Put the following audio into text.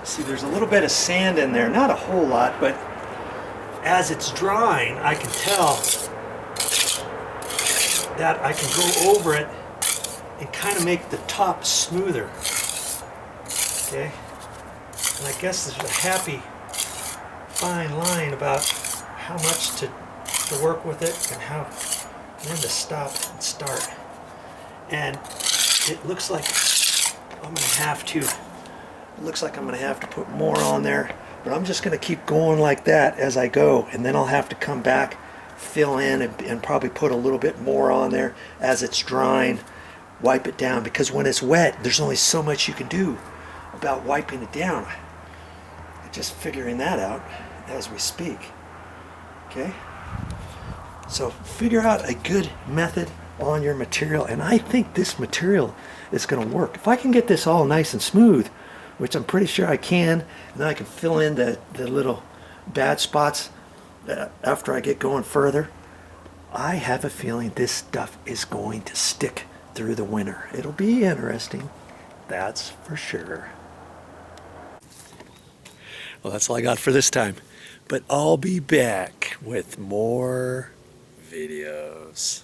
See, there's a little bit of sand in there, not a whole lot, but as it's drying, I can tell that I can go over it and kind of make the top smoother. Okay? And I guess there's a happy fine line about how much to work with it and when to stop and start. And it looks like I'm going to have to, put more on there, but I'm just going to keep going like that as I go, and then I'll have to come back, fill in, and probably put a little bit more on there as it's drying, wipe it down, because when it's wet, there's only so much you can do about wiping it down. Just figuring that out as we speak. Okay? So figure out a good method on your material, and I think this material is going to work. If I can get this all nice and smooth, which I'm pretty sure I can, and then I can fill in the little bad spots after I get going further, I have a feeling this stuff is going to stick through the winter. It'll be interesting, that's for sure. Well, that's all I got for this time, but I'll be back with more videos.